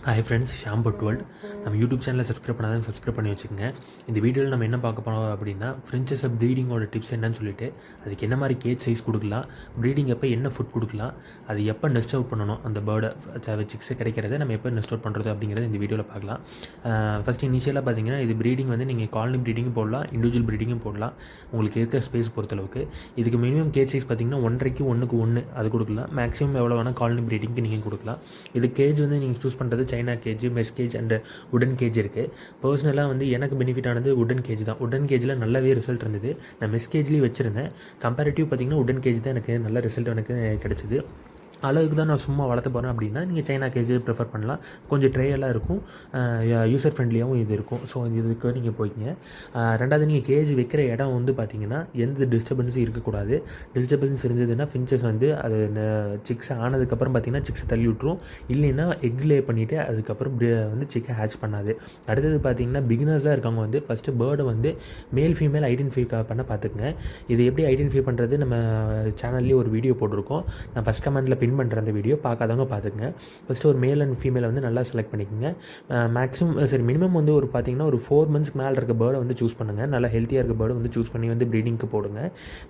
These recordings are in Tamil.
ஹாய் ஃப்ரெண்ட்ஸ், ஷாம் பட் வேர்ல்ட். நம்ம யூடியூப் சேனலை சப்ஸ்கிரைப் பண்ணாதான் சப்ஸ்கிரைப் பண்ணி வச்சுக்கோங்க. இந்த வீடியோவில் நம்ம என்ன பார்க்க போகிறோம் அப்படின்னா, ஃப்ரெஞ்சஸை ப்ரீடிங்கோட டிப்ஸ் என்னன்னு சொல்லிட்டு, அதுக்கு என்ன மாதிரி கேஜ் சைஸ் கொடுக்கலாம், ப்ரீடிங் எப்போ என்ன ஃபுட் கொடுக்கலாம், அது எப்போ நெஸ்ட் அவுட் பண்ணணும், அந்த பேர்டை சிக்ஸை கிடைக்கிறத நம்ம எப்போ நெஸ்ட் அவுட் பண்ணுறது அப்படிங்கிறத இந்த வீடியோவில் பார்க்கலாம். ஃபஸ்ட் இனிஷியலாக பார்த்தீங்கன்னா, இது ப்ரீடிங் வந்து நீங்கள் காலனி ப்ரீடிங்கும் போடலாம், இண்டிவிஜுவல் ப்ரீடிங்கும் போடலாம், உங்களுக்கு இருக்கிற ஸ்பேஸ் பொறுத்தளவுக்கு. இதுக்கு மினிமம் கேஜ் சைஸ் பார்த்தீங்கன்னா 1.5க்கு 1 அது கொடுக்கலாம். மேக்ஸிமம் எவ்வளோ வேணால் காலனி ப்ரீடிங்க்கு நீங்கள் கொடுக்கலாம். இது கேஜ் வந்து நீங்கள் சூஸ் பண்ணுறது China cage, mesh cage and wooden cage இருக்குது. பர்சனலாக வந்து எனக்கு பெனிஃபிட் ஆனது உடன் கேஜ் தான். உடன் கேஜில் நல்லாவே ரிசல்ட் இருந்தது. நான் மெஸ் கேஜ்லேயும் வச்சுருந்தேன். கம்பேரிட்டிவ் பார்த்திங்கன்னா உடன் கேஜ் தான் எனக்கு நல்ல ரிசல்ட் எனக்கு கிடச்சிது. அளவுக்கு தான் நான் சும்மா வளர்த்த போகிறேன் அப்படின்னா நீங்கள் சைனா கேஜ் ப்ரிஃபர் பண்ணலாம். கொஞ்சம் ட்ரையெல்லாம் இருக்கும், யூசர் ஃப்ரெண்ட்லியாகவும் இது இருக்கும். ஸோ இதுக்கு நீங்கள் போய்க்கிங்க. ரெண்டாவது, நீங்கள் கேஜ் வைக்கிற இடம் வந்து பார்த்திங்கன்னா எந்த டிஸ்டர்பன்ஸும் இருக்கக்கூடாது. டிஸ்டர்பன்ஸ் இருந்ததுன்னா ஃபின்ச்சஸ் வந்து அது சிக்ஸ் ஆனதுக்கப்புறம் பார்த்திங்கன்னா சிக்ஸை தள்ளி விட்ரும். இல்லைன்னா எக் லே பண்ணிவிட்டு அதுக்கப்புறம் வந்து சிக்கை ஹேட்ச் பண்ணாது. அடுத்தது பார்த்திங்கன்னா பிகினர்ஸாக இருக்கவங்க வந்து ஃபஸ்ட்டு பேர்டை வந்து மேல் ஃபீமேல் ஐடென்டிஃபை பண்ண பார்த்துக்குங்க. இது எப்படி ஐடென்டிஃபை பண்ணுறது நம்ம சேனல்லேயே ஒரு வீடியோ போட்டிருக்கோம். நான் ஃபஸ்ட் கமெண்ட்டில் பண்ணுற அந்த வீடியோ பார்க்காதவங்க பார்த்துக்குங்க. ஃபஸ்ட்டு ஒரு மேல் அண்ட் ஃபீமேலை வந்து நல்லா செலக்ட் பண்ணிக்கோங்க. மினிமம் வந்து ஒரு பார்த்திங்கன்னா ஒரு 4 மந்த்ஸ்க்கு மேலே இருக்க பேர்டை வந்து சூஸ் பண்ணுங்கள். நல்லா ஹெல்த்தியாக இருக்க பேர்டை வந்து சூஸ் பண்ணி வந்து ப்ரீடிங்க்கு போடுங்க.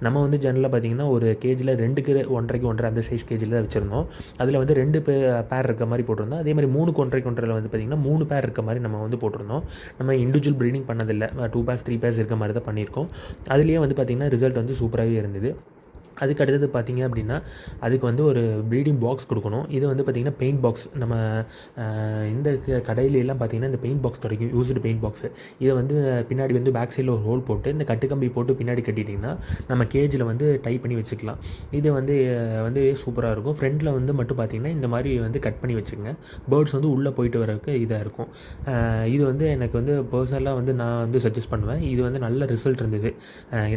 நம்ம வந்து ஜெனரலாக பார்த்திங்கன்னா ஒரு கேஜில் 2க்கு 1.5 அந்த சைஸ் கேஜில் தான் வச்சுருந்தோம். அதில் வந்து 2 பேர் இருக்க மாதிரி போட்டிருந்தோம். அதே மாதிரி 3க்கு 1.5 வந்து பார்த்திங்கன்னா 3 பேர் இருக்க மாதிரி நம்ம வந்து போட்டிருந்தோம். நம்ம இண்டிவிஜுவல் ப்ரீடிங் பண்ணதில்லை, 2 பேர்ஸ் 3 பேர்ஸ் இருக்க மாதிரி தான் பண்ணியிருக்கோம். அதுலேயே வந்து பார்த்திங்கன்னா ரிசல்ட் வந்து சூப்பராகவே இருந்தது. அதுக்கு அடுத்தது பார்த்திங்க அப்படின்னா அதுக்கு வந்து ஒரு ப்ரீடிங் பாக்ஸ் கொடுக்கணும். இது வந்து பார்த்திங்கன்னா பெயிண்ட் பாக்ஸ். நம்ம இந்த கடையிலெல்லாம் பார்த்திங்கன்னா இந்த பெயிண்ட் பாக்ஸ் கிடைக்கும், யூஸ்டு பெயிண்ட் பாக்ஸு. இதை வந்து பின்னாடி வந்து பேக் சைடில் ஒரு ஹோல் போட்டு இந்த கட்டுக்கம்பி போட்டு பின்னாடி கட்டிட்டிங்கன்னா நம்ம கேஜில் வந்து டைப் பண்ணி வச்சுக்கலாம். இது வந்து சூப்பராக இருக்கும். ஃப்ரண்டில் வந்து மட்டும் பார்த்திங்கன்னா இந்த மாதிரி வந்து கட் பண்ணி வச்சுக்கோங்க. பேர்ட்ஸ் வந்து உள்ளே போயிட்டு வரக்கு இதாக இருக்கும். இது வந்து எனக்கு வந்து பர்சனலாக வந்து நான் வந்து சஜஸ்ட் பண்ணுவேன். இது வந்து நல்ல ரிசல்ட் இருந்தது.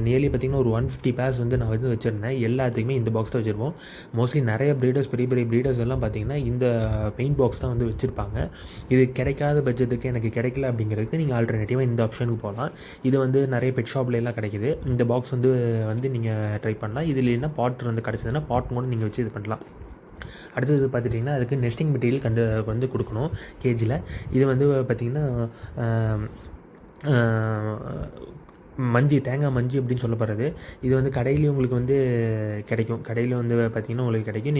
நியர்லி பார்த்திங்கன்னா ஒரு 150 பேர்ஸ் வந்து நான் வந்து வச்சுருந்தேன். எல்லாத்துக்குமே இந்த பாக்ஸ் தான் வச்சுருப்போம். மோஸ்ட்லி நிறைய ப்ரீடர்ஸ், பெரிய பெரிய ப்ரீடர்ஸ் எல்லாம் பார்த்திங்கன்னா இந்த பெயிண்ட் பாக்ஸ் தான் வந்து வச்சுருப்பாங்க. இது கிடைக்காத பட்சத்துக்கு எனக்கு கிடைக்கல அப்படிங்கிறதுக்கு நீங்கள் ஆல்டர்னேட்டிவாக இந்த ஆப்ஷனுக்கு போகலாம். இது வந்து நிறைய பெட் ஷாப்லாம் கிடைக்கிது. இந்த பாக்ஸ் வந்து நீங்கள் ட்ரை பண்ணலாம். இது இல்லைன்னா பாட் வந்து கிடச்சதுன்னா பாட் கூட நீங்கள் வச்சு இது பண்ணலாம். அடுத்தது பார்த்துட்டிங்கன்னா அதுக்கு நெஸ்டிங் மெட்டீரியல் வந்து கொடுக்கணும் கேஜில். இது வந்து பார்த்திங்கன்னா தேங்காய் மஞ்சி அப்படின்னு சொல்லப்படுறது. இது வந்து கடையிலேயும் உங்களுக்கு வந்து கிடைக்கும். கடையில் வந்து பார்த்திங்கன்னா உங்களுக்கு கிடைக்கும்.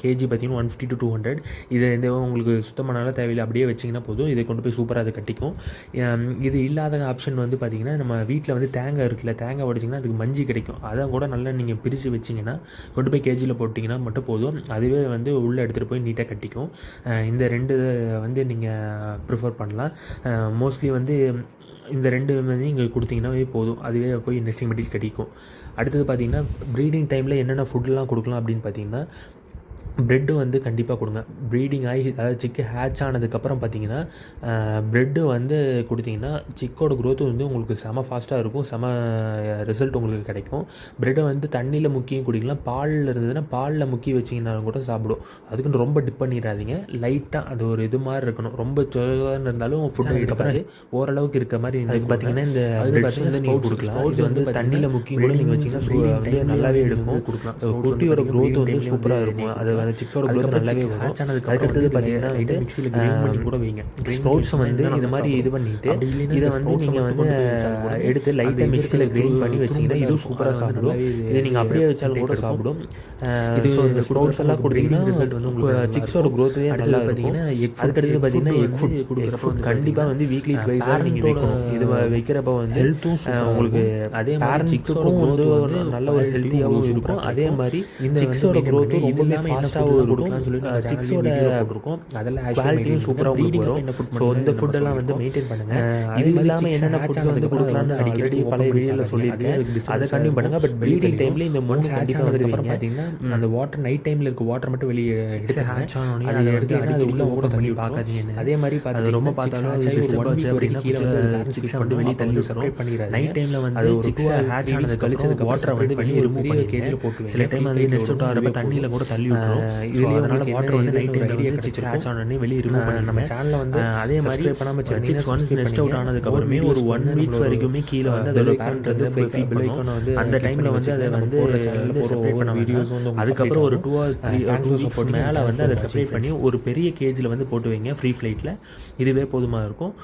கேஜி பார்த்திங்கன்னா 150 to 200. இது உங்களுக்கு சுத்தமானால தேவையில்லை, அப்படியே வச்சிங்கன்னா போதும். இதை கொண்டு போய் சூப்பராக அதை கட்டிக்கும். இது இல்லாத ஆப்ஷன் வந்து பார்த்திங்கன்னா நம்ம வீட்டில் வந்து தேங்காய் இருக்குல்ல, தேங்காய் உடைச்சிங்கன்னா அதுக்கு மஞ்சி கிடைக்கும். அதை கூட நல்லா நீங்கள் பிரித்து வச்சிங்கன்னா கொண்டு போய் கேஜியில் போட்டிங்கன்னா மட்டும் போதும். அதுவே வந்து உள்ளே எடுத்துகிட்டு போய் நீட்டாக கட்டிக்கும். இந்த 2 வந்து நீங்கள் ப்ரிஃபர் பண்ணலாம். மோஸ்ட்லி வந்து இந்த 2 வந்து இங்கே கொடுத்தீங்கன்னாவே போதும். அதுவே போய் நெஸ்டிங் மெட்டீரியல் கட்டிக்கும். அடுத்தது பார்த்திங்கன்னா ப்ரீடிங் டைமில் என்னென்ன ஃபுட்டெலாம் கொடுக்கலாம் அப்படின்னு பார்த்திங்கன்னா ப்ரெட்டு வந்து கண்டிப்பாக கொடுங்க. ப்ரீடிங் ஆகி அதாவது சிக்கு ஹேட்ச் ஆனதுக்கப்புறம் பார்த்திங்கன்னா ப்ரெட்டு வந்து கொடுத்திங்கன்னா சிக்கோட க்ரோத் வந்து உங்களுக்கு செம ஃபாஸ்ட்டாக இருக்கும், செம ரிசல்ட் உங்களுக்கு கிடைக்கும். ப்ரெட்டை வந்து தண்ணியில் முக்கியும் குடிக்கலாம். பாலில் இருந்ததுன்னா பாலில் முக்கி வச்சிங்கன்னாலும் கூட சாப்பிடும். அதுக்குன்னு ரொம்ப டிப் பண்ணிடாதீங்க. லைட்டாக அது ஒரு இது மாதிரி இருக்கணும். ரொம்ப சொன்னு இருந்தாலும் ஃபுட்டு எடுக்காது, ஓரளவுக்கு இருக்க மாதிரி. அதுக்கு பார்த்திங்கன்னா இந்த வந்து நீங்கள் கொடுக்கலாம். இது வந்து தண்ணியில் முக்கியம் கூட நீங்கள் வச்சிங்கன்னா வந்து நல்லாவே எடுக்கும், கொடுக்கலாம். குட்டியோட க்ரோத் வந்து சூப்பராக இருக்கும். அது அந்த சிக்ஸோட க்ரோத் நல்லாவே வரும். அதுக்கடுத்தது பார்த்தீங்கன்னா மிக்ஸியில் கிரைண்ட் பண்ணி கூட வைங்க. ஸ்ப்ரவுட்ஸை வந்து இது மாதிரி இது பண்ணிவிட்டு இதை வந்து நீங்கள் வந்து எடுத்து லைட்டாக மிக்ஸியில் கிரைண்ட் பண்ணி வச்சிங்கன்னா இதுவும் சூப்பராக சாப்பிடும். இதை நீங்கள் அப்படியே வச்சாலும் கூட சாப்பிடும். இது இந்த ஸ்ப்ரவுட்ஸ் எல்லாம் கொடுத்தீங்கன்னா ரிசல்ட் வந்து உங்களுக்கு சிக்ஸோட க்ரோத்தே நல்லா பார்த்தீங்கன்னா அதுக்கடுத்து பார்த்தீங்கன்னா எக் ஃபுட் கொடுக்குற ஃபுட் கண்டிப்பாக வந்து வீக்லி ட்வைஸாக நீங்கள் வைக்கணும். இது வைக்கிறப்ப வந்து ஹெல்த்தும் உங்களுக்கு அதே மாதிரி சிக்ஸோட க்ரோத் வந்து நல்ல ஒரு ஹெல்த்தியாகவும் இருக்கும். அதே மாதிரி இந்த சிக்ஸோட க்ரோத் ரொம்பவே ஃபாஸ்ட்டாகவும் கொடுக்கலாம்னு சொல்லிட்டு சிக்ஸோட இருக்கும். அதெல்லாம் குவாலிட்டியும் சூப்பராக உங்களுக்கு வரும். ஸோ இந்த ஃபுட்டெல்லாம் வந்து மெயின்டைன் பண்ணுங்கள். இது இல்லாமல் என்னென்ன ஃபுட்ஸ் வந்து கொடுக்கலாம்னு அடிக்கடி பழைய வீடியோவில் சொல்லியிருக்கேன். அதை கண்டிப்பாக பண்ணுங்கள். பட் ப்ரீடிங் டைமில் இந்த மூணு கண்டிப்பாக வந்துருவீங்க. பார்த்தீங்கன்னா அந்த வாட்டர் நைட் டைமில் இருக்க வாட்டர் மட்டும் வெளியே எடுத்து ஹேட்ச் ஆனோடனே அதை எடுத்து அது உள்ள ஓட பண்ணி பார்க்காதீங்க. அதே மாதிரி பார்த்து ரொம்ப பார்த்தாலும் கீழே வந்து சிக்ஸ் வந்து வெளியே தள்ளி செப்பரேட் பண்ணிடுறாரு. நைட் டைமில் வந்து சிக்ஸ் ஹேட்ச் ஆனது கழிச்சதுக்கு வாட்டரை வந்து வெளியே ரொம்ப கேஜில் போட்டு சில டைம் அது நெக்ஸ்ட் அவுட் ஆகிறப்ப தண்ணியில் கூட தள்ளி விட்டுரும். இதுலேயே அதனால் வாட்டர் வந்து நைட் டைமில் வந்து சிக்ஸ் ஹேட்ச் ஆனோடனே வெளியே ரிமூவ் பண்ணி நம்ம சேனலில் வந்து அதே மாதிரி சிக்ஸ் ஒன்ஸ் நெஸ்ட் அவுட் ஆனதுக்கப்புறமே ஒரு 1 வீக்ஸ் வரைக்குமே கீழே வந்து அதோட பேரண்ட் வந்து ஃபீட் பண்ணுவோம். அந்த டைமில் வந்து அதை வந்து செப்பரேட் பண்ண வீடியோஸ் வந்து அதுக்கப்புறம் ஒரு 2 or 3 வீக்ஸ் மேலே வந்து அதை செப்பரேட் பண்ணி ஒரு பெரிய கேஜில் வந்து போட்டு வைங்க ஃப்ரீ ஃப்ளைட்டில். இதுவே போதுமாக இருக்கும்.